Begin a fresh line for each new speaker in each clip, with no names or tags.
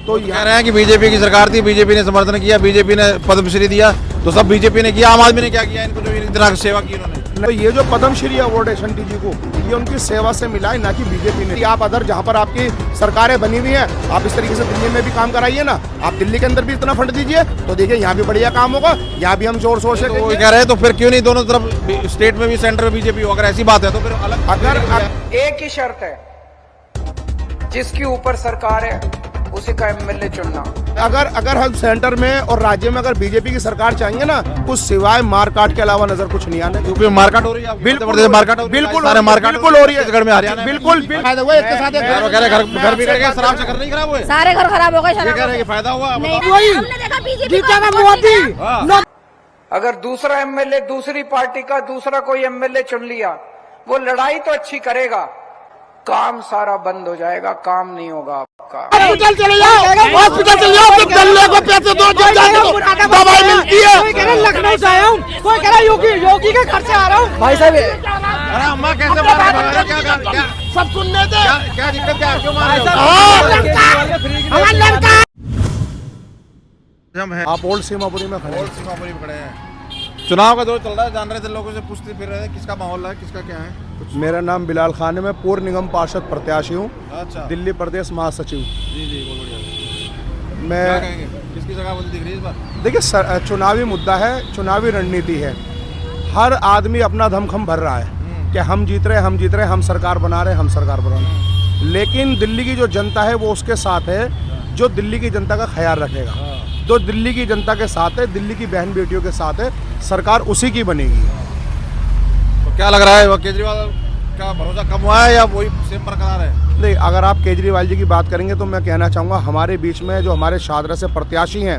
तो
कह रहे हैं कि बीजेपी की सरकार थी, बीजेपी ने समर्थन किया, बीजेपी ने पद्मश्री दिया, तो सब बीजेपी ने किया, आम आदमी ने क्या किया? इनको जो इतना सेवा की उन्होंने।
तो ये जो पद्मश्री अवार्ड है शंटी जी को, ये उनकी सेवा से मिला है, ना कि बीजेपी ने। आप अदर जहाँ पर आपकी सरकारें बनी हुई हैं, आप इस तरीके से दिल्ली में भी काम कराइए ना, आप दिल्ली के अंदर भी इतना फंड दीजिए, तो देखिए यहाँ भी बढ़िया काम होगा, यहाँ भी हम जोर शोर से
कह रहे हैं। तो फिर क्यों नहीं दोनों तरफ, स्टेट में भी सेंटर में बीजेपी हो? अगर ऐसी बात है तो फिर अलग।
अगर एक ही शर्त है, जिसके ऊपर सरकार है उसी का एमएलए चुनना।
अगर हम सेंटर में और राज्य में अगर बीजेपी की सरकार चाहेंगे ना, कुछ सिवाय मारकाट के अलावा नजर कुछ नहीं आने।
यूपी में मारकाट हो रही है,
बिल्कुल
मारकाट,
बिल्कुल
बिल्कुल
हो रही है
छत्तीसगढ़ में, हरियाणा
बिल्कुल फायदा हुआ इसके साथ।
घर बिगड़ गए, शराब से घर नहीं खराब हुए,
सारे घर खराब हो गए।
कह रहे हैं कि फायदा हुआ।
हमने देखा बीजेपी
अगर दूसरा एमएलए दूसरी पार्टी का दूसरा कोई एमएलए चुन लिया, वो लड़ाई तो अच्छी करेगा, काम सारा बंद हो जाएगा, काम नहीं होगा आपका।
हॉस्पिटल चले जाओ, फिर गल्ले को पैसे दो, दवाई मिलती है।
कोई कह रहा लखनऊ से आया हूँ, कोई कह रहा योगी के घर से आ रहा हूँ। भाई साहब,
अरे अम्मा कैसे मार रहे हैं? क्या
सब सुनने दे,
क्या दिक्कत, क्या क्यों मार रहे हो?
आप ओल्ड सीमापुरी में खड़े हैं।
सीमापुरी में खड़े हैं। चुनाव का दौर चल रहा है, जान रहे थे, लोगों से पूछते फिर रहे हैं किसका माहौल है, किसका क्या है कुछ।
मेरा नाम बिलाल खान है, मैं पूर्व निगम पार्षद प्रत्याशी हूँ,
अच्छा,
दिल्ली प्रदेश महासचिव।
जी बहुत बढ़िया।
मैं
क्या कहेंगे, किसकी जगह मुझे दिख रही है इस बार?
देखिए, चुनावी मुद्दा है, चुनावी रणनीति है, हर आदमी अपना दमखम भर रहा है कि हम जीत रहे, हम सरकार बना रहे, हम सरकार बना रहे। लेकिन दिल्ली की जो जनता है वो उसके साथ है, जो दिल्ली की जनता का ख्याल रखेगा, जो दिल्ली की जनता के साथ है, दिल्ली की बहन बेटियों के साथ है, सरकार उसी की बनेगी।
तो क्या लग रहा है, वो केजरीवाल का भरोसा कम हुआ है या वही सेम बरकरार है?
नहीं, अगर आप केजरीवाल जी की बात करेंगे तो मैं कहना चाहूँगा, हमारे बीच में जो हमारे शादरा से प्रत्याशी हैं,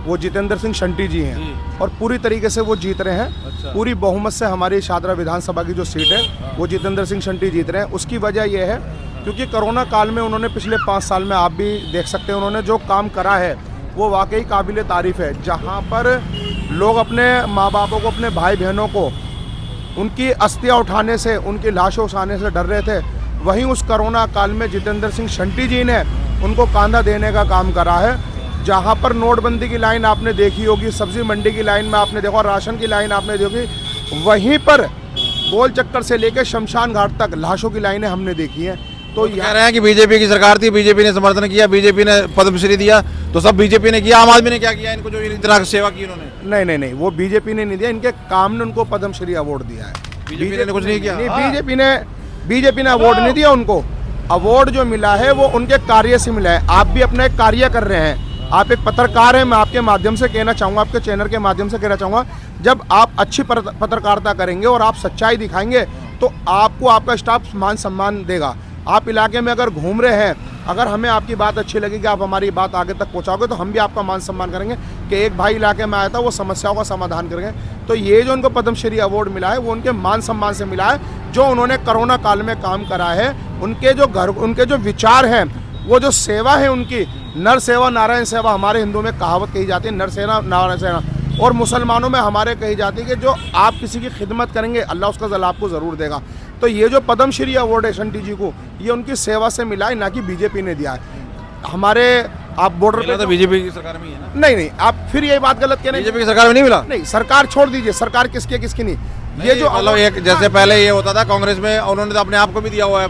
वो जितेंद्र सिंह शंटी जी हैं, और पूरी तरीके से वो जीत रहे हैं।
अच्छा।
पूरी बहुमत से हमारी शादरा विधानसभा की जो सीट है वो जितेंद्र सिंह शंटी जीत रहे हैं। उसकी वजह यह है क्योंकि कोरोना काल में उन्होंने पिछले 5 साल में, आप भी देख सकते हैं, उन्होंने जो काम करा है वो वाकई काबिल तारीफ़ है। जहाँ पर लोग अपने माँ बापों को, अपने भाई बहनों को उनकी अस्थियाँ उठाने से, उनकी लाशें उठाने से डर रहे थे, वहीं उस कोरोना काल में जितेंद्र सिंह शंटी जी ने उनको कांधा देने का काम करा है। जहाँ पर नोटबंदी की लाइन आपने देखी होगी, सब्जी मंडी की लाइन में आपने देखा, राशन की लाइन आपने देखी, वहीं पर गोल चक्कर से लेकर शमशान घाट तक लाशों की लाइनें हमने देखी हैं। तो
कह रहे हैं कि बीजेपी की सरकार थी, बीजेपी ने समर्थन किया, बीजेपी ने पद्मश्री दिया, तो सब बीजेपी ने किया, आम आदमी ने क्या किया? इनको जो इतना सेवा की उन्होंने।
नहीं, वो बीजेपी ने नहीं दिया, इनके काम ने उनको पद्मश्री अवार्ड दिया है।
बीजेपी ने कुछ नहीं किया।
बीजेपी ने अवार्ड नहीं दिया उनको। अवार्ड जो मिला है वो उनके कार्य से मिला है। आप भी अपना एक कार्य कर रहे हैं, आप एक पत्रकार हैं। मैं आपके माध्यम से कहना चाहूँगा, आपके चैनल के माध्यम से कहना चाहूँगा, जब आप अच्छी पत्रकारिता करेंगे और आप सच्चाई दिखाएंगे तो आपको आपका स्टाफ मान सम्मान देगा। आप इलाके में अगर घूम रहे हैं, अगर हमें आपकी बात अच्छी लगेगी, आप हमारी बात आगे तक पहुंचाओगे, तो हम भी आपका मान सम्मान करेंगे कि एक भाई इलाके में आया था, वो समस्याओं का समाधान करेंगे। तो ये जो उनको पद्मश्री अवार्ड मिला है वो उनके मान सम्मान से मिला है, जो उन्होंने कोरोना काल में काम करा है। उनके जो विचार हैं, वो जो सेवा है उनकी, नर सेवा नारायण सेवा, हमारे हिंदू में कहावत कही जाती है, नर सेना नारायण सेना, और मुसलमानों में हमारे कही जाती है कि जो आप किसी की खिदमत करेंगे अल्लाह उसका जल आपको ज़रूर देगा। तो ये जो पद्मश्री अवार्ड है शंटी जी को, ये उनकी सेवा से मिला है, ना कि बीजेपी ने दिया है। हमारे आप बॉर्डर पे
तो बीजेपी की सरकार में ही है ना?
नहीं, आप फिर ये बात गलत कह रहे हैं।
बीजेपी की सरकार में नहीं मिला?
नहीं, सरकार छोड़ दीजिए, सरकार किसकी है किसकी नहीं। ये जो
मतलब एक जैसे पहले ये होता था कांग्रेस में, उन्होंने तो अपने आप को भी दिया हुआ है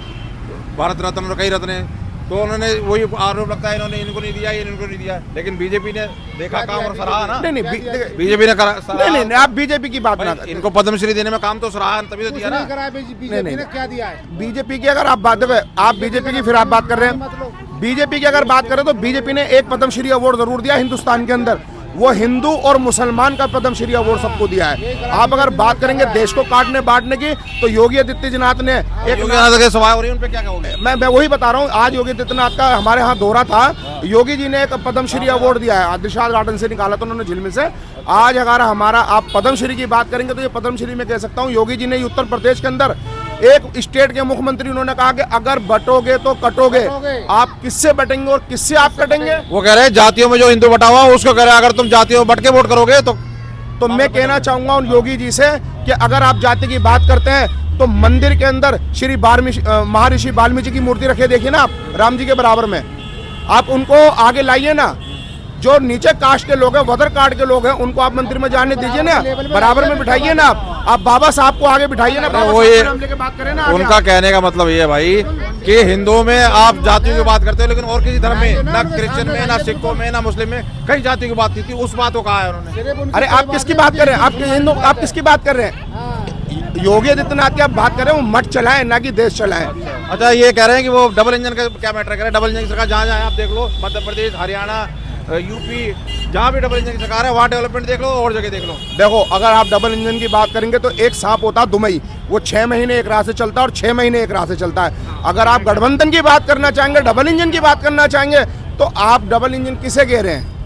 भारत रत्न और कई रत्न, तो उन्होंने वही आरोप लगता है इन्होंने इनको नहीं दिया, इनको नहीं दिया, लेकिन बीजेपी ने देखा काम और सराहा ना।
नहीं,
बीजेपी ने
नहीं, आप बीजेपी की बात ना करें।
इनको पद्मश्री देने में काम तो सराहा, तभी तो दिया ना।
बीजेपी ने क्या दिया है?
बीजेपी की अगर आप बात करें, आप बीजेपी की फिर आप बात कर रहे हैं। बीजेपी की अगर बात करें तो बीजेपी ने एक पद्मश्री अवार्ड जरूर दिया हिंदुस्तान के अंदर, वो हिंदू और मुसलमान का पद्मश्री अवार्ड सबको दिया है। आप अगर बात करेंगे देश को काटने बांटने की, तो योगी आदित्यनाथ ने एक
सवाल हो रही है, उन पे क्या कहोगे?
मैं वही बता रहा हूँ, आज योगी आदित्यनाथ का हमारे यहाँ दौरा था, योगी जी ने एक पद्मश्री अवार्ड दिया है, दिलशाद गार्डन से निकाला था उन्होंने झिलमिल से। आज अगर हमारा आप पद्मश्री की बात करेंगे तो ये पद्मश्री में कह सकता हूँ, योगी जी ने उत्तर प्रदेश के अंदर एक स्टेट के मुख्यमंत्री, उन्होंने कहा कि अगर बटोगे तो कटोगे, आप किससे बटेंगे और किससे आप कटेंगे।
वो कह रहे हैं जातियों में जो हिंदू बटा हुआ उसको कह रहे हैं अगर तुम जातियों में बट के वोट करोगे तो
मैं कहना चाहूंगा उन योगी जी से कि अगर आप जाति की बात करते हैं तो मंदिर के अंदर श्री महर्षि वाल्मीकि की मूर्ति रखे, देखिए ना आप, राम जी के बराबर में। आप उनको आगे लाइए ना। जो नीचे कास्ट के लोग हैं, वदर कार्ड के लोग हैं, उनको आप मंदिर में जाने दीजिए ना, बराबर में बिठाइए ना। आप बाबा साहब को आगे बिठाइए ना, बाबा
वो ये
साहब लेके बात करें ना आगे
उनका
आप।
कहने का मतलब ये है भाई कि हिंदुओं में आप जातियों की बात करते हो, लेकिन और किसी धर्म में, ना क्रिश्चियन में, ना सिखों में, ना मुस्लिम में, कई जातियों की बात की थी। उस बात को कहा है उन्होंने।
अरे आप किसकी बात कर रहे हैं? आप हिंदू, आप किसकी बात कर रहे हैं? योगी आदित्यनाथ की आप बात कर रहे हैं, वो मठ चलाएं ना कि देश चलाएं।
अच्छा, ये कह रहे हैं कि वो डबल इंजन का क्या मैटर कर रहे हैं? डबल इंजन की सरकार जहाँ जहाँ आप देख लो, मध्य प्रदेश, हरियाणा, यूपी, जहाँ भी डबल इंजन की सरकार है वहाँ डेवलपमेंट देख लो और जगह देख लो।
देखो, अगर आप डबल इंजन की बात करेंगे तो एक सांप होता है दुमई, वो 6 महीने एक राह से चलता है और 6 महीने एक राह से चलता है। अगर आप गठबंधन की बात करना चाहेंगे, डबल इंजन की बात करना चाहेंगे, तो आप डबल इंजन किसे कह रहे हैं?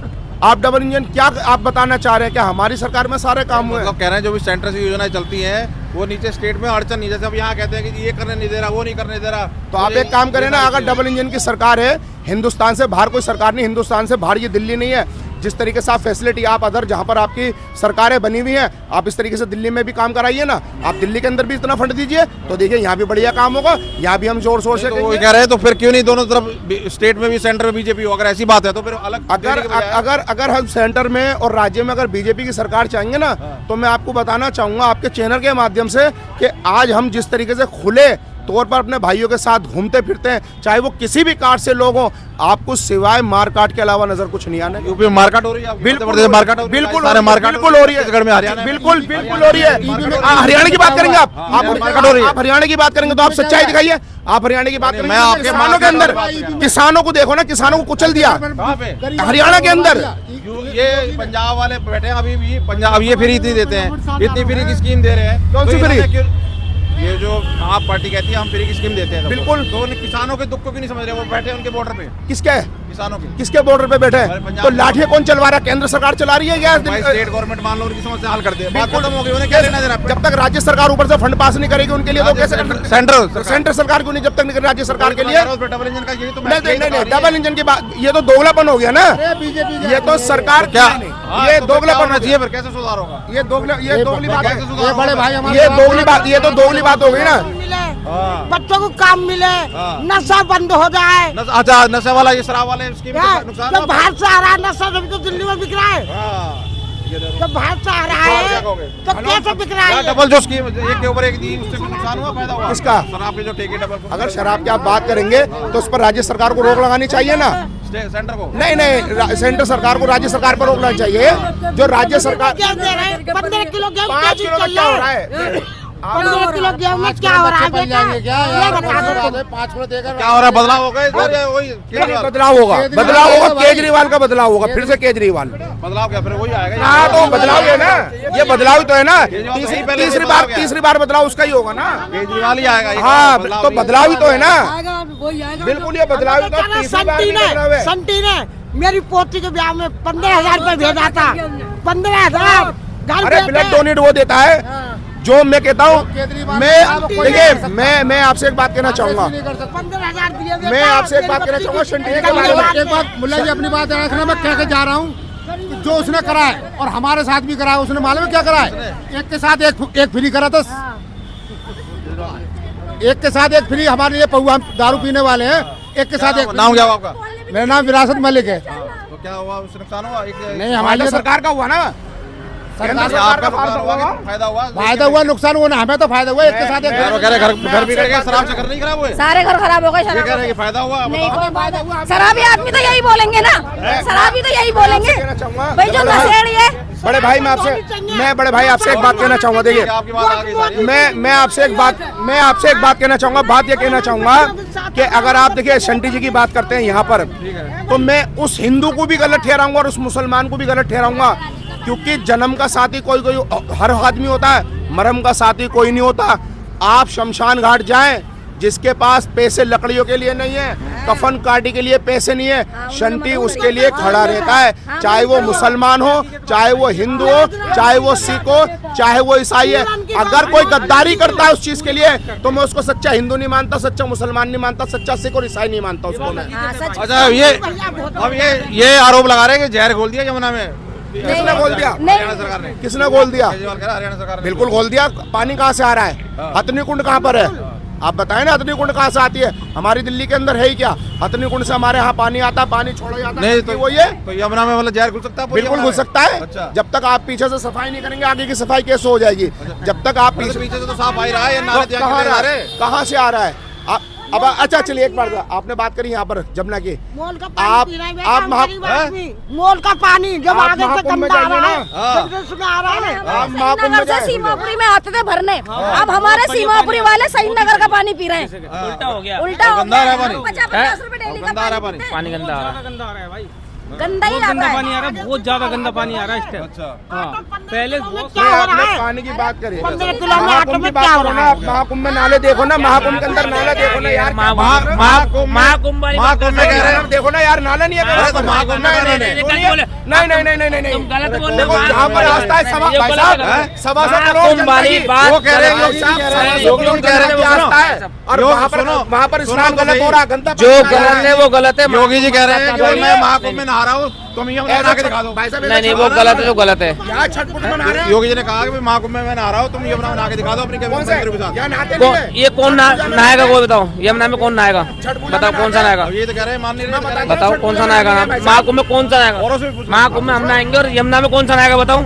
आप डबल इंजन क्या आप बताना चाह रहे हैं? क्या हमारी सरकार में सारे काम हुए?
मतलब कह रहे हैं जो भी सेंटर से योजनाएं चलती हैं वो नीचे स्टेट में अड़चन नहीं, जैसे अब यहाँ कहते हैं कि ये करने नहीं दे रहा, वो नहीं करने दे रहा।
तो आप एक काम करें ना, अगर डबल इंजन की सरकार है, हिंदुस्तान से बाहर कोई सरकार नहीं, हिंदुस्तान से बाहर ये दिल्ली नहीं है। जिस तरीके से आप फैसिलिटी आप अदर जहां पर आपकी सरकारें बनी हुई हैं, आप इस तरीके से दिल्ली में भी काम कराइए ना। आप दिल्ली के अंदर भी इतना फंड दीजिए तो देखिए यहाँ भी बढ़िया काम होगा, यहाँ भी हम जोर शोर से
तो वो कह रहे हैं तो फिर क्यों नहीं दोनों तरफ स्टेट में भी सेंटर में बीजेपी हो? अगर ऐसी बात है तो फिर अलग
अगर हम सेंटर में और राज्य में अगर बीजेपी की सरकार चाहेंगे ना, तो मैं आपको बताना चाहूंगा आपके चैनल के माध्यम से कि आज हम जिस तरीके से खुले तौर पर अपने भाइयों के साथ घूमते फिरते हैं, चाहे वो किसी भी कास्ट से लोग हों, आपको सिवाय मारकाट के अलावा नजर कुछ नहीं आने।
यूपी में मारकाट हो रही है,
बिल्कुल
मारकाट हो रही है,
बिल्कुल
सारे मारकाट
बिल्कुल हो रही है,
छत्तीसगढ़ में, हरियाणा में।
बिल्कुल बिल्कुल हो रही है। हरियाणा की बात करेंगे आप
मारकाट हो रही है।
आप हरियाणा की बात करेंगे तो आप सच्चाई दिखाइए। आप हरियाणा की बात करेंगे,
मैं आपके
किसानों के अंदर, किसानों को देखो ना, किसानों को कुचल दिया
कहाँ पे?
हरियाणा के अंदर।
ये पंजाब वाले बैठे हैं अभी भी, पंजाब ये फ्री इतनी देते हैं, इतनी फ्री की स्कीम दे रहे हैं।
कौन सी
तो
फ्री?
इन्होंने क्यों- ये जो आप पार्टी कहती है हम फ्री की स्कीम देते हैं,
बिल्कुल।
तो उन किसानों के दुख को भी नहीं समझ रहे, वो बैठे हैं उनके बॉर्डर पे,
किसके
किसानों के।
किसके बॉर्डर पे बैठे
अरे
हैं?
पंजाब
तो लाठियां कौन चलवा रहा है? केंद्र सरकार चला रही है या
भाई स्टेट गवर्नमेंट मान लो उनकी समस्या हल कर दे, बात
बिल्कुल।
खत्म हो गई, उन्हें क्या लेना देना?
जब तक राज्य सरकार ऊपर से फंड पास नहीं करेगी उनके लिए तो कैसे सेंटर सरकार क्यों नहीं जब तक नहीं कर राज्य सरकार के लिए?
डबल इंजन का यही तो
नहीं, डबल इंजन की बात, ये तो दोगलापन हो गया ना। ये तो सरकार
क्या
ये दोगलापन
होना
हो
चाहिए, फिर कैसे सुधार होगा?
ये दोगली बात है।
कैसे सुधार होगा?
बड़े भाई हमारे
ये दोगली बात, ये तो दोगली बात हो गई ना।
मिले,
हाँ।
बच्चों को काम मिले,
हाँ।
नशा बंद हो जाए।
अच्छा, नशे वाला ये शराब वाले स्कीम
क्या?
का नुकसान
जो
होगा?
बाहर से आ रहा है नशा, जब तो दिल्ली में बिक रहा है।
हाँ, ये देखो।
जब बाहर से आ रहा
क्या
है
कहोगे?
तो कैसे बिक रहा
क्या
है?
डबल जो स्कीम एक के ऊपर एक दी, उससे कुछ नुकसान हुआ, फायदा हुआ?
किसका?
शराब के जो ठेके डबल।
अगर शराब की आप बात करेंगे तो उस पर राज्य सरकार को रोक लगानी चाहिए ना।
सेंटर को
नहीं, सेंटर सरकार को राज्य सरकार पर रोकना चाहिए। जो राज्य सरकार
क्या दे रहे हैं? 15 किलो गेहूं
5
केजी
किलो में
चल
क्या हो
रहा
रहा
है।
है?
15 किलो गेहूं में क्या हो रहा है बेटा? ये बता दो तुम।
5 किलो देकर
क्या हो रहा है? बदलाव हो गए इधर या वही केजरीवाल?
बदलाव होगा केजरीवाल का बदलाव होगा, फिर से केजरीवाल।
बदलाव क्या फिर वही आएगा?
हाँ, तो बदलाव है ना, ये बदलाव ही तो है ना।
केजरीवाल तो यही पहले
तीसरी
बदलाव
बार
गया।
तीसरी बार बदलाव उसका ही होगा ना।
केजरीवाल ही आएगा।
हाँ, तो बदलाव ही तो है ना।
आएगा, वही आएगा।
बिल्कुल, ये बदलाव ही तो है, तीसरी बार भी बदलाव है।
संटी ने मेरी पोती के ब्याह में 15,000 रुपए भेजा था। 15,000 घर
अरे
पे
ब्लड
थे।
डोनेट वो देता है जो मैं कहता हूँ।
केजरीवाल
मैं देखिए, मैं आपसे एक बात कहना चाहूंगा।
15,000 दिए बेटा।
मैं आपसे एक बात कहना चाहूंगा शंटी के बारे में।
एक बात मुल्ला जी अपनी बात रखना, मैं कह के जा रहा हूँ कि जो उसने करा है और हमारे साथ भी करा है, उसने मालूम है क्या करा है? एक के साथ एक फ्री करा था। एक के साथ एक फ्री हमारे लिए पहुआ, हम दारू पीने वाले हैं। एक के साथ एक।
नाम क्या हुआ आपका?
मेरा नाम विरासत मलिक है।
तो क्या हुआ, उससे नुकसान हुआ?
नहीं, हमारे लिए
सरकार का हुआ ना,
सरकार
ये आपका नुकसान हुआ कि फायदा हुआ?
फायदा हुआ, नुकसान हुआ ना, हमें तो फायदा हुआ। एक के साथ एक।
यार वो कह रहे घर बिगड़ गया, शराब से घर नहीं खराब हुए?
सारे घर खराब हो गए।
ये कह रहे हैं कि फायदा हुआ।
नहीं,
बताओ।
कोई फायदा हुआ। शराबी आदमी तो यही बोलेंगे ना, शराबी तो यही बोलेंगे
कहना चाहूंगा
भाई जो नशेड़ी है।
बड़े भाई मैं बड़े भाई आपसे एक बात कहना चाहूंगा। देखिए,
आपकी बात आ गई सारी।
मैं आपसे एक बात कहना चाहूंगा। बात ये कहना चाहूंगा कि अगर आप देखिए शंटी जी की बात करते हैं यहाँ पर, तो मैं उस हिंदू को भी गलत ठहराऊंगा और उस मुसलमान को भी गलत ठहराऊंगा, क्योंकि जन्म का साथी कोई हर आदमी होता है, मरम का साथी कोई नहीं होता। आप शमशान घाट जाएं, जिसके पास पैसे लकड़ियों के लिए नहीं है, कफन काटी के लिए पैसे नहीं है, शंटी उसके लिए खड़ा रहता है, चाहे वो मुसलमान हो, चाहे वो हिंदू हो, चाहे वो सिख हो, चाहे वो ईसाई है। अगर कोई गद्दारी करता है उस चीज के लिए तो मैं उसको सच्चा हिंदू नहीं मानता, सच्चा मुसलमान नहीं मानता, सच्चा सिख और ईसाई नहीं मानता उसको मैं।
अच्छा, अब ये आरोप लगा रहे हैं कि जहर घोल दिया यमुना में।
किसने खोल दिया?
हरियाणा सरकार ने।
किसने खोल दिया?
केजरीवाल कह रहा है हरियाणा सरकार ने।
बिल्कुल खोल दिया। पानी कहाँ से आ रहा है? हथनी कुंड कहाँ पर है? आप बताएं ना हथनी कुंड कहाँ से आती है? हमारी दिल्ली के अंदर है ही क्या? हथनी कुंड से हमारे यहाँ पानी आता, पानी छोड़ा जाता
नहीं
है, वो ये
तो यमुना में मतलब जहर घुल सकता है? पूरी
बिल्कुल
यमुना
घुल
में?
सकता है।
अच्छा।
जब तक आप पीछे से सफाई नहीं करेंगे, आगे की सफाई कैसे हो जाएगी? जब तक आप
पीछे से तो साफ आ ही रहा है, ये नाले
तो कहाँ
आ रहे
कहाँ से आ रहा है? अब अच्छा चलिए एक बार आपने बात करी यहाँ पर जमुना की,
मोल का
आप-
पानी पी रहे हैं बेटा,
आप
हम
महा-
गरीब आदमी। मोल का पानी जब
आप
आगे से
महाकुंभ में
गंदा आ
जाइए
रहा है,
ना।
जब से उसमें आ रहा है।
आप महाकुंभ में
नगर से
जाए।
सीमापुरी में आते थे भरने, अब हमारे सीमापुरी वाले सही नगर का पानी पी रहे हैं।
उल्टा हो गया।
उल्टा हो
गंदा आ रहा
गया।
है पानी?
50 रुपए डेली का
गंदा आ रहा है
पानी
पानी?
पानी गंदा आ रहा है,
गंदा आ रहा है भाई,
गंदा ही
बहुत गंदा
आता
पानी
है।
आ रहा है, बहुत ज्यादा गंदा पानी आ रहा है इस टाइम।
अच्छा।
हाँ, पहले बहुत
क्या हो रहा
आपने
है?
पानी की बात करी,
15 किलो में
महाकुंभ
आटे
की
में
बात
क्या हो
करो ना।
रहा है?
आप महाकुंभ में नाले देखो ना, महाकुंभ के अंदर नाला देखो ना यार।
महाकुंभ वाली बात
महाकुंभ में कह रहे हैं
देखो ना यार, नाला नहीं है।
अरे तो महाकुंभ में
नहीं,
नाला
नहीं,
नहीं।
नहीं,
तुम गलत बोल रहे
देखो
हो।
जहाँ पर आस्था है सवा
ये
भाई
गलत
साहब,
है।
सवा सौ करोड़
महाकुंभ
जनता
वाली
की-
बात
वो कह रहे हैं
योगी साहब, सवा सौ
योगी
करोड़
कह रहे हैं,
जनता की
सुनो।
आस्था है, और
योग
वहाँ पर
सुनो।
वहाँ पर
सुनो
स्नान
तो
गलत
सही।
हो रहा, गंदा
जो
पानी आ रहा
गलत है वो गलत है।
योगी जी कह रहे हैं कि मैं महाकुंभ में नहा रहा हूँ, तुम ये बना के दिखा दो।
भाई साहब,
नहीं नहीं, वो गलत है जो गलत है।
यहाँ छठ पूजा मना रहे हैं।
योगी जी ने कहा कि मैं महाकुंभ में नहा रहा हूँ, तुम यमुना में नहा के दिखा दो अपनी
कौन से?
मंत्री के साथ।
यहाँ नहाते नहीं है।
ये कौन नहाएगा वो बताओ, यमुना में कौन नहाएगा? बताओ कौन सा नहाएगा?
अब ये तो कह रहे हैं मान नहीं रहे।
बताओ कौन सा नहाएगा? महाकुंभ में कौन सा
औरों
नहाएगा?
से भी पूछो।
महाकुंभ में हम नहाएंगे और यमुना में कौन सा नहाएगा बताओ?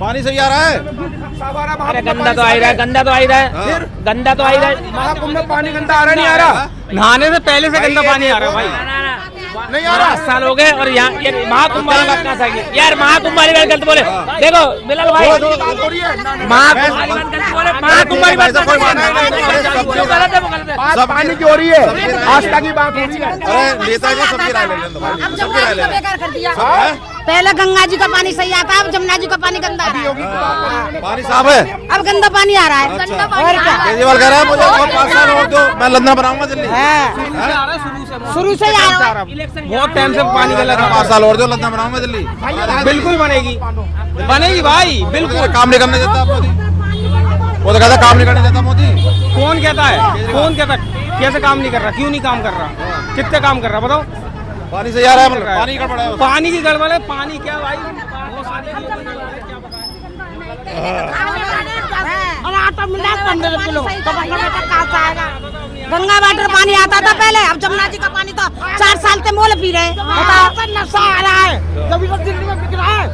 पानी सही आ रहा है?
अरे गंदा तो आ ही रहा है, गंदा तो आ ही रहा है, गंदा तो आ ही रहा है।
महाकुंभ में पानी गंदा आ रहा नहीं आ रहा?
नहाने से पहले से गंदा पानी आ रहा है भाई।
नहीं आ रहा।
5 साल हो गए और यहाँ ये महाकुंभ वाली बात कहाँ से आई? यार महाकुंभ वाली बात गलत बोले। देखो बिलाल भाई,
बात हो रही है।
महाकुंभ वाली बात गलत बोले, महाकुंभ वाली बात
कोई बात नहीं,
जो गलत है वो गलत है।
बात पानी की हो रही है, आस्था की बात हो रही है।
अरे नेता जी सबकी राय ले लें तो भाई,
अब
सबकी
जमुना
राय
जी
ले
को
लें।
बेकार कर दिया।
पहले गंगा जी का पानी सही आता है, अब जमुना जी का पानी गंदा आ रहा है।
पानी साफ है?
अब गंदा पानी आ रहा है।
गंदा पानी आ रहा है।
केजरीवाल कह रहा है मुझे और 5 साल और दो, मैं लंदन बनाऊंगा दिल्ली।
शुरू से ही आ रहा है।
बहुत टाइम से पानी गलत है।
5 साल और दो, लंदन बनाऊंगा दिल्ली।
बिल्कुल बनेगी, बनेगी भाई, बिल्कुल।
काम नहीं करने देता मोदी, वो तो कहता काम नहीं करने देता मोदी।
कौन कहता है? कौन कहता है? कैसे काम नहीं कर रहा? क्यों नहीं काम कर रहा? कितने काम कर रहा बताओ?
पानी सही आ रहा है, मतलब पानी गड़बड़ है।
पानी की गड़बड़ है। पानी क्या भाई, बहुत सारी चीजों की गड़बड़ है, क्या बताएं?
और आटा मिला 15 किलो, तो भाई बेटा कहाँ से आएगा? गंगा वाटर पानी आता था पहले, अब जमुना जी का पानी तो 4 साल से मोल पी रहे हैं। बताओ, नशा आ रहा है, तभी तो दिल्ली में बिक रहा है।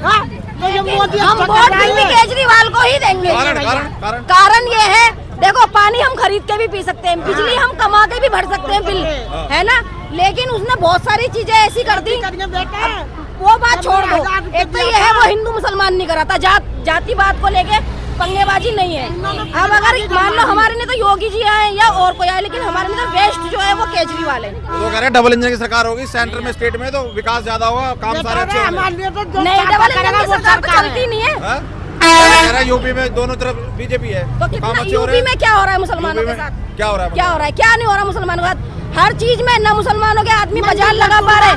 हाँ? तो ये मोदी
हम
अच्छा
वोट
कर रहा
भी
है।
केजरीवाल को ही देंगे।
कारण
कारण ये है, देखो पानी हम खरीद के भी पी सकते हैं, बिजली हम कमा के भी भर सकते हैं बिल, है ना? लेकिन उसने बहुत सारी चीजें ऐसी कर दी,
करके बेटा
वो बात छोड़ दो। एक तो ये है वो हिंदू मुसलमान नहीं कराता, जाति बात को लेके पंगेबाजी नहीं है। अब अगर मान लो हमारे ने तो योगी जी आए या और कोई आए, लेकिन हमारे में तो बेस्ट जो है वो केजरीवाल है।
वो तो कह रहे हैं डबल इंजन की सरकार होगी, सेंटर में स्टेट में तो विकास ज्यादा होगा, काम सारे अच्छे होंगे।
हमारे लिए तो जो
नहीं,
सरकार
डबल
करेगा
इंजन की
वो
सरकार तो
सरकार
चलती
है।
नहीं है।
हाँ? कह रहा है यूपी में दोनों तरफ बीजेपी है,
तो
काम
कितना
अच्छे हो रहे
यूपी
हैं।
में क्या हो रहा है मुसलमानों
यूपी
के
में
साथ?
क्या हो रहा है?
क्या हो रहा है? क्या नहीं हो रहा मुसलमानों के साथ? हर चीज में ना मुसलमानों के आदमी बाजार लगा पा रहे,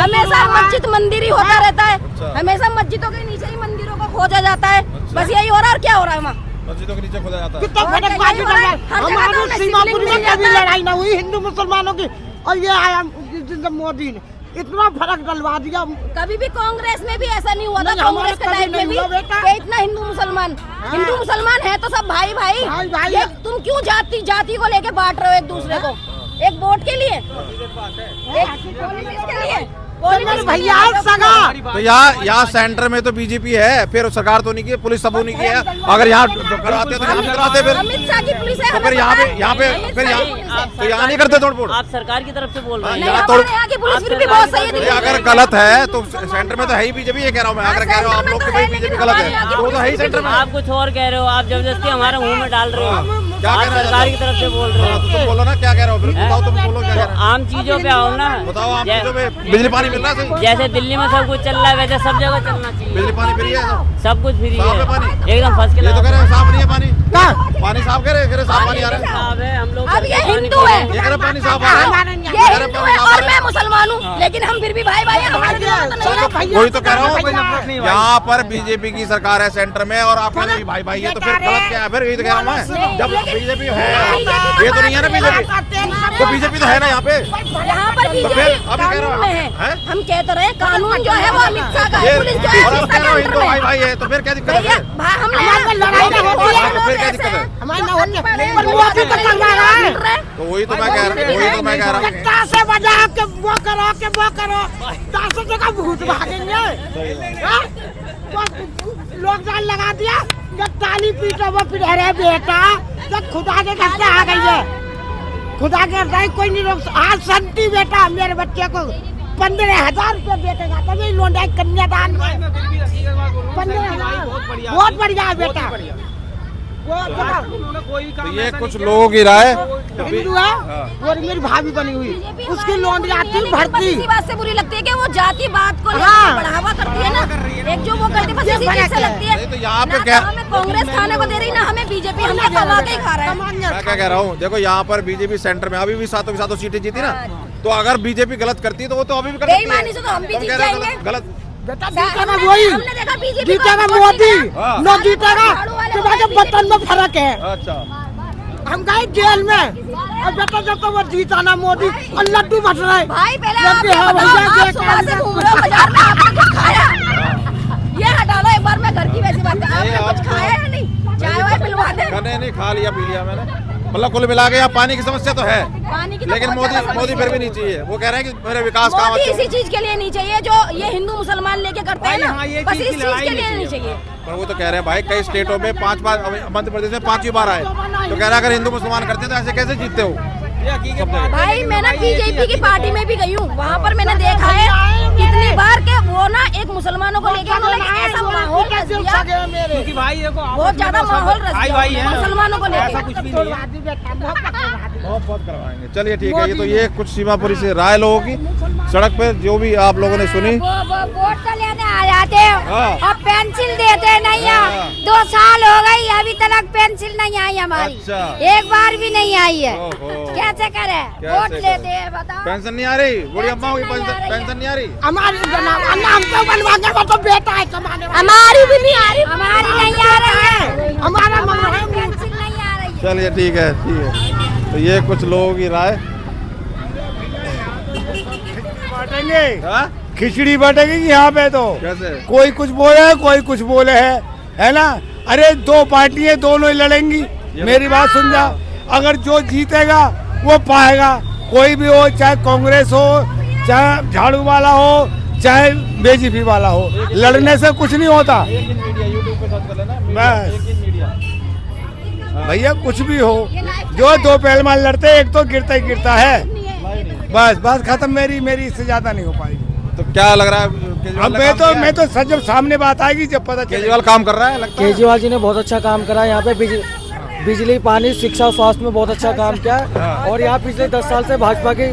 हमेशा मस्जिद मंदिर ही होता रहता है, हमेशा मस्जिदों के नीचे ही मंदिरों को खोजा जाता है। बस यही हो रहा है। और क्या हो रहा है वहाँ?
मस्जिदों के नीचे खोदा जाता है।
कितना
और
फटकबाजी
यही
कर रहा है।
हर जगह तो
हमारी
नस्ली
सीमापुरी में
मिल
कभी
जाता है।
लड़ाई ना हुई हिंदू मुसलमानों की, और ये आया मोदी ने इतना फर्क डलवा दिया।
कभी भी कांग्रेस में भी ऐसा नहीं हुआ था।
नहीं, हमारे
कांग्रेस के
कभी
टाइम में
नहीं
भी
हुआ बेटा।
कि इतना हिंदू मुसलमान है तो सब भाई भाई।
भाई भाई।
ये तुम क्यों जाति को लेके बांट रहे हो एक दूसरे को? एक वोट के लिए, एक पॉलिटिक्स के लिए, पॉलिटिक्स
भैया सगा
तो यहाँ सेंटर में तो बीजेपी है, फिर सरकार तो नहीं की, पुलिस सब नहीं की है। अगर यहाँ कराते तो यहाँ भी कराते, फिर
अमित शाह की पुलिस है।
तो फिर यहाँ पे फिर यहाँ तो यहाँ नहीं करते तोड़ फोड़।
आप सरकार की तरफ से बोल रहे
नहीं,
हैं।
यहाँ
हमारे यहाँ की पुलिस फिर भी बहुत सही है दिल्ली में।
अगर गलत है तो सेंटर में तो है ही बीजेपी, ये कह रहा हूँ मैं। अगर कह रहे हो आप लोग कि भाई बीजेपी गलत है, तो वो तो है ही सेंटर में।
आप कुछ और कह रहे हो, आप जबरदस्ती हमारे मुंह में डाल रहे हो।
क्या
आप
कहना
सरकार की तरफ से बोल रहे
हाँ, तो तुम
हो।
बोलो ना क्या कह रहे हो, फिर बताओ तुम बोलो क्या कह
तो
रहे हो।
आम चीजों पे आओ ना।
बताओ आप
जै-
चीजों में बिजली पानी मिल रहा है सही?
जैसे दिल्ली में सब कुछ चल रहा है वैसे सब जगह चलना चाहिए।
बिजली पानी फ्री है सब?
सब कुछ फ्री
साफ है पानी?
है, एकदम फर्स्ट
ये तो कह
क्लास
रहे हैं साफ नहीं है पानी। पानी साफ कह रहे साफ पानी आ रहा है।
साफ है। हम लोग
अब ये हिंदू है,
ये कह रहे पानी साफ आ रहा है।
ये हिंदू है और मैं मुसलमान हूँ, लेकिन हम फिर भी भाई भाई हैं। हमारे दिल में तो नहीं है।
वही तो कह रहा हूँ,
कोई नफरत नहीं है।
यहाँ पर बीजेपी की सरकार है सेंटर में और आप कहते हैं भाई भाई है, तो फिर गलत क्या है? फिर यही तो कह रहा हूँ मैं।
लेकिन
बीजेपी है, ये तो नहीं है ना बीजेपी, तो बीजेपी तो है ना यहाँ पे।
यहाँ पर भी
तो फिर अभी कह रहा
कानून में है।
हैं?
हम कह तो रहे कानून जो है वो अमित शाह का है, पुलिस जो है
और
अमित
अब
शाह
कह रहा हूँ
के
हिंदू
अंडर
भाई
में
भाई है, तो फिर क्या दिक्कत
भैया,
है?
भाई हम
लड़ाई ना होती है,
तो फिर क्या दिक्कत है?
हमारी ना होती है, पर मोदी तो करवा रहा है।
तो वही तो मैं कह रहा हूँ,
ताशे बजा के वो करो ताशे जगह भूत भागेंगे। हाँ? तो लॉकडाउन लगा दिया, जब ताली पीटो वो फिर अरे बेटा जब खुदा के घर से आ गई है, खुदा के घर कोई नहीं रोक। आज संती बेटा मेरे बच्चे को 15,000 रुपये बेटेगा तभी लोंडा कन्यादान में 15,000 बहुत बढ़िया है बेटा।
तो ये कुछ लोगों की राय
हिंदू है और मेरी भाभी बनी हुई, उसकी लोन आती भरती।
इसी बात से बुरी लगती है कि वो जाति बात को
हाँ।
बढ़ावा करती है ना, एक जो वो करती है बस इसी चीज से लगती है।
तो यहाँ पे
ना
क्या-
तो हमें कांग्रेस खाने को दे रही, ना हमें बीजेपी, हम तो कमा के ही खा रहे हैं।
मैं क्या कह रहा हूँ, देखो यहाँ पर बीजेपी सेंटर में अभी भी सातों की सातों सीटें जीती ना, तो अगर बीजेपी गलत करती है तो वो तो अभी भी कर सकती है।
बेईमानी से तो हम भी
तुम
जीत
कह रहे हो
जाएंगे।
गलत
बेटा जीतेगा वही,
हमने देखा बीजेपी
जीतेगा
को
मोदी,
हाँ।
न जीतेगा तो बर्तन में फर्क है।
अच्छा,
हम गए जेल में और बेटा जब तो वो जीता ना मोदी और लड्डू बच रहे।
भाई पहले
जब
आप
भी
ये
हाँ
बताओ,
भैया
आप
ये
सुबह से घूम रहे हो बाजार में, आपने कुछ खाया? ये हटा लो एक बार, मैं घर की वैसी बात कर, आपने कुछ खाया या नहीं? चाय वाय पिलवा दे।
मैंने नहीं खा लिया पी लिया मैंने, मतलब कुल मिला के यहाँ पानी की समस्या तो है,
पानी की तो
लेकिन
बहुत ज्यादा
मोदी फिर भी नहीं चाहिए। वो कह रहे हैं कि मेरे विकास काम
मोदी
अच्छे
इसी
हों।
चीज के लिए नहीं चाहिए जो ये हिंदू मुसलमान लेके करते हैं
हाँ, ये
ना, बस
चीज
इस
की
चीज
लड़ाई
के लिए
नहीं
नहीं चाहिए।
पर वो तो कह रहे हैं भाई कई स्टेटों में 5 बार, मध्य प्रदेश में 5वीं बार आए, तो कह रहा है अगर हिंदू मुसलमान करते तो ऐसे कैसे जीतते हो?
भाई मैं ना बीजेपी की पार्टी में भी गई हूँ, वहाँ पर मैंने देखा है कितनी बार के वो ना एक मुसलमानों को लेके उन्होंने ऐसा माहौल रच दिया,
क्योंकि भाई देखो
बहुत ज्यादा माहौल रच
भाई
दिया
भाई है,
मुसलमानों को
ऐसा
लेके।
कुछ भी नहीं है।
बहुत करवाएंगे। चलिए ठीक है, ये तो ये कुछ सीमापुरी से राय लोगों की सड़क पे जो भी आप लोगों ने सुनी।
वो वोट तो लेने आ जाते हैं
हाँ।
और पेंसिल देते नहीं है।
हाँ।
2 साल हो गई अभी तक पेंसिल नहीं आई हमारी,
अच्छा।
एक बार भी नहीं आई है।
ओहो।
कैसे करे
कैसे
वोट
करे?
लेते हैं बताओ।
पेंशन नहीं आ रही, बूढ़ी अम्मा होगी, पेंशन नहीं आ रही।
हमारी नाम तो बनवा के वो तो बेटा है कमाने वाला।
हमारी भी नहीं आ रही, हमारी नहीं आ रही है,
हमारा मन है
पेंसिल नहीं आ रही है।
चलिए ठीक है, ठीक है। तो ये कुछ लोगों की राय।
बांटेंगे,
हाँ?
खिचड़ी बांटेंगे यहाँ पे तो
कैसे?
कोई कुछ बोले है, कोई कुछ बोले है ना। अरे 2 पार्टियां दोनों ही लड़ेंगी, मेरी बात सुन जा। अगर जो जीतेगा वो पाएगा, कोई भी हो, चाहे कांग्रेस हो, चाहे झाड़ू वाला हो, चाहे बीजेपी वाला हो, लड़ने से कुछ नहीं होता। बस भैया कुछ भी हो, जो 2 पहलवान लड़ते हैं, एक तो गिरता ही गिरता है। बस बस खत्म, मेरी इससे ज्यादा नहीं हो पाएगी।
तो क्या लग रहा है
अब मैं तो सच जब सामने बात आएगी जब पता चलेगा।
केजरीवाल काम कर रहा है लगता है?
केजरीवाल जी ने बहुत अच्छा काम करा यहाँ पे, बिजली, पानी, शिक्षा, स्वास्थ्य में बहुत अच्छा काम किया। और यहाँ पिछले 10 साल से भाजपा की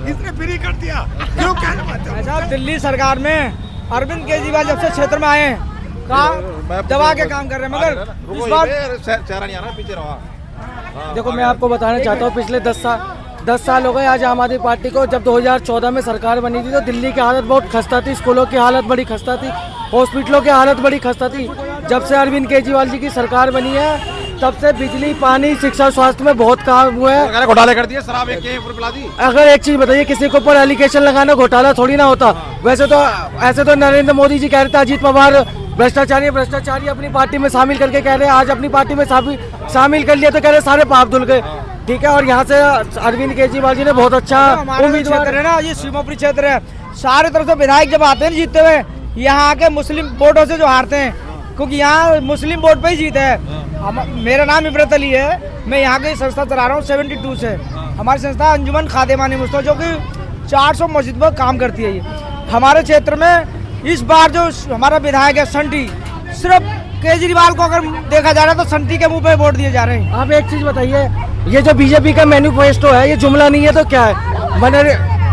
इसने फ्री कर दिया, क्यों
साहब दिल्ली सरकार में अरविंद केजरीवाल जब से क्षेत्र में आए हैं दबा के काम कर रहे हैं, मगर इस बार
चेहरा नहीं आ रहा, पीछे रहा।
देखो मैं आपको बताना चाहता हूँ, पिछले 10 साल हो गए आज आम आदमी पार्टी को। जब 2014 में सरकार बनी थी तो दिल्ली की हालत बहुत खस्ता थी, स्कूलों की हालत बड़ी खस्ता थी, हॉस्पिटलों की हालत बड़ी खस्ता थी। जब से अरविंद केजरीवाल जी की सरकार बनी है तब से बिजली, पानी, शिक्षा, स्वास्थ्य में बहुत काम हुआ है।
घोटाले कर दिए, शराब एक के ऊपर पिला दी।
अगर एक चीज बताइए, किसी के ऊपर एलिगेशन लगाना घोटाला थोड़ी ना होता। वैसे तो ऐसे तो नरेंद्र मोदी जी कह रहे थे अजीत पवार भ्रष्टाचारी अपनी पार्टी में शामिल करके कह रहे हैं, आज अपनी पार्टी में शामिल कर लिया तो कह रहे सारे पाप धुल गए। ठीक है, और यहाँ से अरविंद केजरीवाल जी ने बहुत अच्छा
उम्मीदवार है ना, ये सीमापुरी क्षेत्र है, सारे तरफ से विधायक जब आते हैं जीतते हुए, यहाँ के मुस्लिम वोटों से जो हारते हैं, क्योंकि यहाँ मुस्लिम वोट पे ही जीते हैं। मेरा नाम इबरत अली है, मैं यहाँ की संस्था चला रहा हूँ 72 से। हमारी संस्था अंजुमन खादिमानी मुस्तफा जो कि 400 मस्जिद पर काम करती है। ये हमारे क्षेत्र में इस बार जो हमारा विधायक है संटी, सिर्फ केजरीवाल को अगर देखा जा रहा है तो संटी के मुंह पे वोट दिए जा रहे हैं।
आप एक चीज बताइए, ये जो बीजेपी का मैनिफेस्टो है ये जुमला नहीं है तो क्या है?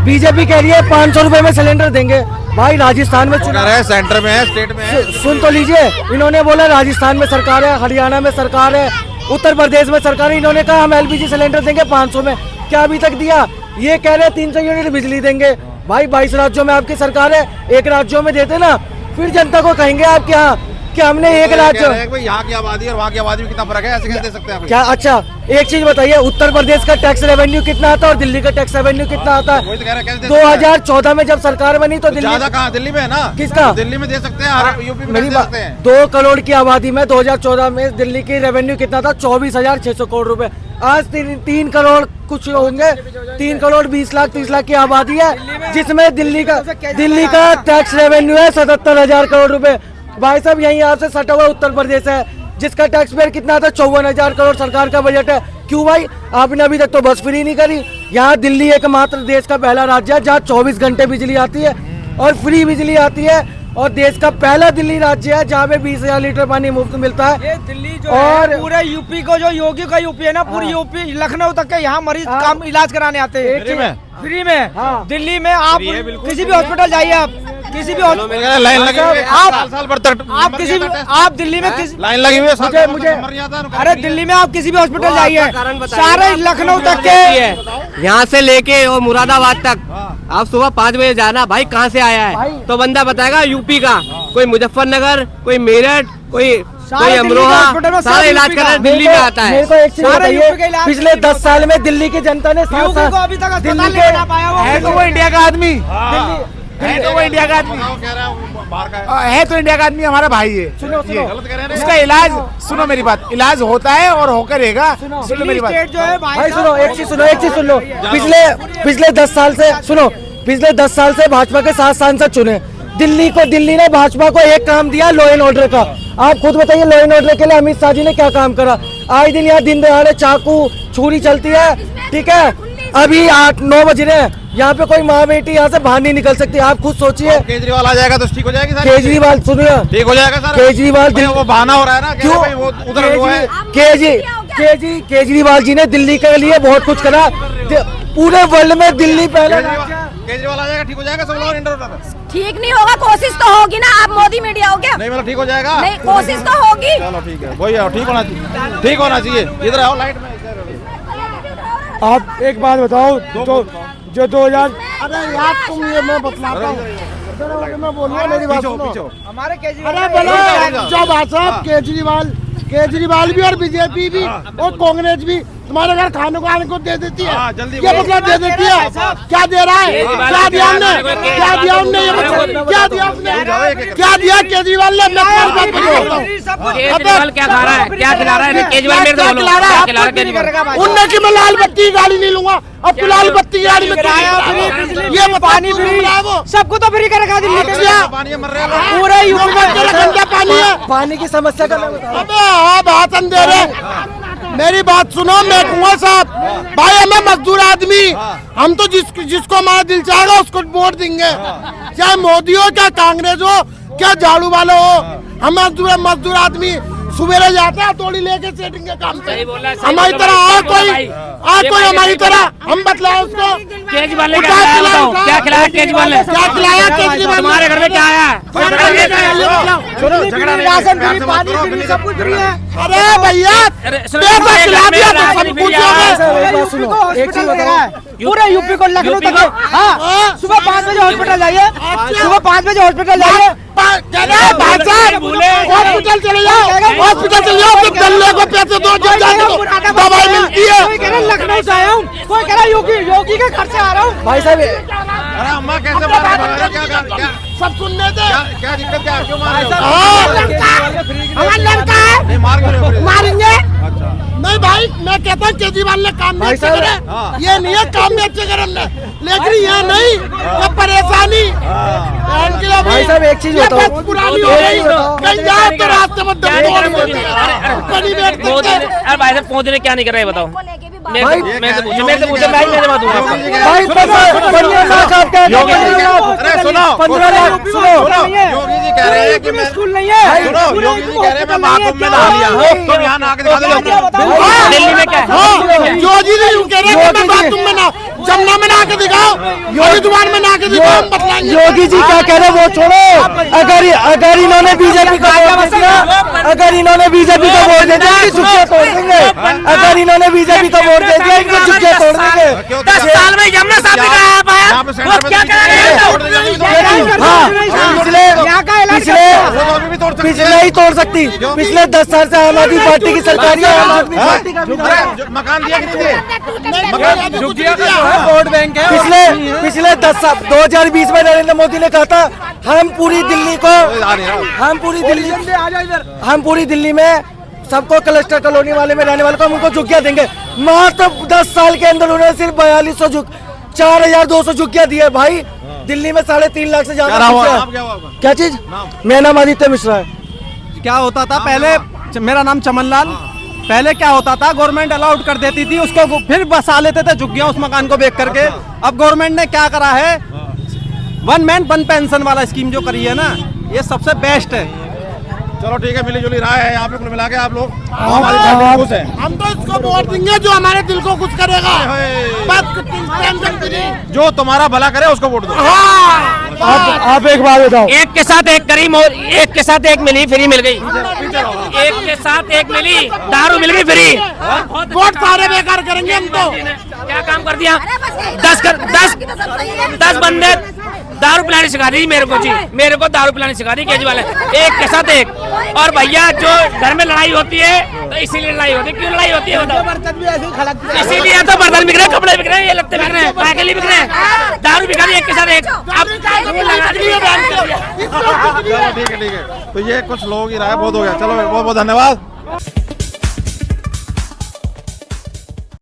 बीजेपी कह रही है 500 रुपए में सिलेंडर देंगे। भाई राजस्थान में
चुनाव है, सेंटर में है, स्टेट में है।
सुन तो लीजिए, इन्होंने बोला राजस्थान में सरकार है, हरियाणा में सरकार है, उत्तर प्रदेश में सरकार है, इन्होंने कहा हम LPG सिलेंडर देंगे 500 में। क्या अभी तक दिया? ये कह रहे हैं 300 यूनिट बिजली देंगे। भाई 22 राज्यों में आपकी सरकार है, एक राज्यों में देते ना, फिर जनता को कहेंगे आप क्या कि हमने एक राज्य
यहाँ की आबादी और वहाँ की आबादी में कितना फर्क है, ऐसे कैसे दे सकते हैं आप?
क्या? अच्छा एक चीज बताइए, उत्तर प्रदेश का टैक्स रेवेन्यू कितना आता है और दिल्ली का टैक्स रेवेन्यू कितना आता है?
वही तो कह रहे हैं, कैसे दे सकते हैं?
2014 में जब सरकार बनी तो दिल्ली
ज्यादा कहाँ, दिल्ली में है ना।
किसका?
दिल्ली में दे सकते हैं, हर यूपी में
मेरी
दे
बात,
सकते हैं।
2 करोड़ की आबादी में 2014 में दिल्ली की रेवेन्यू कितना था? 24,600 करोड़ रुपए। आज 3 करोड़ कुछ होंगे, 3 करोड़ 20 लाख 30 लाख की आबादी है, जिसमें दिल्ली का टैक्स रेवेन्यू है 77,000 करोड़ रुपए। भाई साहब यहीं आपसे सटा हुआ उत्तर प्रदेश है, जिसका टैक्स पेयर कितना था? 54,000 करोड़ सरकार का बजट है। क्यों भाई? आपने अभी तक तो बस फ्री नहीं करी। यहाँ दिल्ली एकमात्र देश का पहला राज्य है जहाँ 24 घंटे बिजली आती है और फ्री बिजली आती है, और देश का पहला दिल्ली राज्य है जहाँ पे 20,000 लीटर पानी मुफ्त मिलता है।
ये दिल्ली जो
और
है पूरे यूपी को, जो योगी का यूपी है ना, पूरी यूपी लखनऊ तक के यहाँ मरीज काम इलाज कराने आते हैं फ्री में। दिल्ली में आप किसी भी हॉस्पिटल जाइए, आप किसी भी
लाइन लगी हुई है, साल भर तक
आप किसी भी, आप दिल्ली में
लाइन लगी हुई है,
मुझे
अरे दिल्ली में आप किसी भी हॉस्पिटल जाइए, सारे लखनऊ तक के,
यहाँ से लेके और मुरादाबाद तक आप सुबह 5 बजे जाना, भाई कहाँ से आया है तो बंदा बताएगा यूपी का, कोई मुजफ्फरनगर, कोई मेरठ, कोई अमरोहा, सारा इलाज करने दिल्ली में आता है।
मेरे को एक चीज बताइए, पिछले 10 साल में दिल्ली की जनता ने
अभी तक अस्पताल नहीं बना पाया।
है तो वो इंडिया का आदमी, है तो वो इंडिया का आदमी, है तो इंडिया का आदमी, हमारा भाई है।
सुनो
उसका इलाज, सुनो मेरी बात, इलाज होता है और होकर रहेगा। सुनो मेरी बात
जो है
भाई, सुनो एक चीज सुन लो। पिछले 10 साल से सुनो, पिछले 10 साल से भाजपा के 7 सांसद चुने। दिल्ली ने भाजपा को एक काम दिया, लॉ एंड ऑर्डर का। आप खुद बताइए, लॉ एंड ऑर्डर के लिए अमित शाह जी ने क्या काम करा? आए दिन यहाँ दिन दहाड़े चाकू छुरी चलती है, ठीक है? अभी 8-9 बज रहे हैं, यहाँ पे कोई माँ बेटी यहाँ से बाहर नहीं निकल सकती। आप खुद सोचिए,
केजरीवाल आ जाएगा तो ठीक हो जाएगी।
केजरीवाल सुनिए,
ठीक हो जाएगा सर।
केजरीवाल
वो बहाना हो रहा है ना,
क्यों?
वो उधर वो है।
केजरीवाल जी ने दिल्ली के लिए बहुत कुछ करा। पूरे वर्ल्ड में दिल्ली पहले।
केजरीवाल आ जाएगा, ठीक हो जाएगा, सब लोग इंटर।
ठीक नहीं होगा, कोशिश तो होगी ना। आप मोदी मीडिया हो क्या?
नहीं मतलब ठीक हो जाएगा,
नहीं कोशिश तो होगी।
चलो ठीक है, वही ठीक होना चाहिए, ठीक होना चाहिए। इधर आओ लाइट में।
आप एक बात बताओ, जो 2000, अरे यार तुम ये मैं बतलाता हूँ, मैं बोलूँगा, मेरी बात सुनो।
हमारे
अरे बोलो, जो बात साहब, केजरीवाल भी और बीजेपी भी और कांग्रेस भी तुम्हारे घर खाने को आने को दे देती है। ये बदला दे देती है। क्या दे रहा है? क्या दिया हमने? क्या दिया हमने? ये क्या दिया हमने? क्या दिया केजरीवाल ने?
केजरीवाल क्या खा रहा है, क्या खिला रहा है? केजरीवाल मेरे को बोलो, क्या खिला रहा है केजरीवाल?
उनने की मैं लाल बत्ती की गाड़ी नहीं लूंगा, अब तो लाल बत्ती की गाड़ी में ये पानी फ्री,
सबको तो फ्री कर रखा दिल्ली के।
पूरे यूपी में गंदा पानी है।
पानी की समस्या का
हाँ भाषण दे रहे। मेरी बात सुनो, मैं कुआं साहब, भाई हमें मजदूर आदमी, हम तो जिसको हमारा दिल चाहेगा उसको वोट देंगे, चाहे मोदी हो, क्या कांग्रेस हो, क्या झाड़ू वाला हो। हम मजदूर आदमी सुबेरे जाते हैं तोड़ी लेके सेटिंग के काम पे। हमारी तरह कोई हमारी तरह, हम बतलाए उसको।
केजरीवाल ने क्या खिलाया? केजरीवाल ने
क्या खिलाया? केजरीवाल
तुम्हारे घर में क्या आया?
राशन फ्री, पानी फ्री, सब कुछ फ्री है।
अरे भैया खिला दिया तो सब कुछ
पूरे यूपी को, लखनऊ तक। हाँ, सुबह 5 बजे हॉस्पिटल जाइए, सुबह 5 बजे हॉस्पिटल जाइए, हॉस्पिटल चले जाओ, फिर गले को पैसे दो, दवाई मिलती है। कोई कह रहा लखनऊ से आया हूँ, कोई कह रहा योगी के घर से आ रहा हूँ।
भाई साहब,
अरे अम्मा कैसे मार रहे हो? क्या
सब सुनने दे।
क्या दिक्कत, क्या क्यों मार रहे हो?
हमारा लड़का है,
नहीं मार क्यों रहे हो?
मारेंगे। नहीं भाई, मैं कहता हूँ केजरीवाल ने काम नहीं अच्छे करे, ये नहीं है काम में अच्छे करे हमने, लेकिन ये नहीं, ये परेशानी।
भाई साहब एक चीज बताओ,
पुरानी हो गई, कहीं जाए तो रास्ते में
अरे भाई साहब पहुँचने क्या नहीं कर रहे बताओ? मैं तो पूछे, मैं जमा दूंगा।
भाई 15 लाख आप कह रहे हैं।
अरे सुनो,
15 लाख सुनो,
योगी जी कह रहे हैं कि मैं,
स्कूल नहीं है।
सुनो, योगी जी कह रहे हैं मैं महाकुंभ में नहा लिया, तो यहाँ नहा के दिखा दो।
दिल्ली में क्या है?
योगी जी यूँ कह रहे हैं मैं बाथरूम में ना, जमुना में नहा के दिखाओ, हरिद्वार में नहा के दिखाओ, बतलाएंगे।
योगी जी क्या कह रहे हैं वो छोड़ो। अगर इन्होंने बीजेपी को वोट दिया, अगर इन्होंने बीजेपी को वोट दे दिया, इनकी झुग्गियां तोड़ देंगे। अगर इन्होंने बीजेपी को वोट दे दिया, इनकी झुग्गियां तोड़ देंगे।
10 साल में यमुना साहब ने कहा पाया, वो क्या कह रहे हैं?
हाँ, पिछले पिछले ही तोड़ सकती। पिछले 10 साल से आम आदमी पार्टी की सरकार है, आम आदमी पार्टी का
मकान दिया कि नहीं दिए?
झुग्गिया का जो है वोट बैंक है।
पिछले 10 साल 2020 में नरेंद्र मोदी ने कहा था हम पूरी दिल्ली में सबको क्लस्टर कॉलोनी वाले में रहने वाले को हम उनको झुग्गियां देंगे। मात्र 10 साल के अंदर उन्होंने सिर्फ 4200 4200 झुग्गियां दी है भाई। दिल्ली में 3.5 लाख से ज्यादा। क्या चीज? मेरा नाम आदित्य मिश्रा है।
क्या होता था पहले, मेरा नाम चमनलाल। पहले क्या होता था, गवर्नमेंट अलाउड कर देती थी उसको, फिर बसा लेते थे झुग्गियां उस मकान को बेच करके। अब गवर्नमेंट ने क्या करा है, 1 मैन 1 पेंशन वाला स्कीम जो करी है ना, ये सबसे बेस्ट है।
चलो ठीक है, मिली जुली राय है यहाँ पे कुल मिला के आप लोग हमारी पार्टी खुश है।
हम तो इसको वोट देंगे जो हमारे दिल को कुछ करेगा,
जो तुम्हारा भला करे उसको वोट दो।
आप एक बात बताओ,
एक के साथ एक करी, एक के साथ एक मिली फ्री मिल गई, एक के साथ एक मिली दारू मिल गई फ्री।
वोट सारे बेकार करेंगे हम तो।
क्या काम कर दिया, 10 बंदे दारू पिलाने सिखा दी मेरे को दारू पिलाने सिखा दी केजरीवाल है, एक के साथ एक। और भैया जो घर में लड़ाई होती है तो इसीलिए लड़ाई होती है। क्यों लड़ाई होती है बताओ? इसीलिए तो बर्तन बिक रहे हैं, कपड़े बिक रहे हैं, ये लगते बिक रहे हैं, पैके बिक रहे हैं, दारू बिका दी एक के साथ एक। अब
ठीक है, तो ये कुछ लोगों की राय बहुत हो गया। चलो बहुत बहुत धन्यवाद।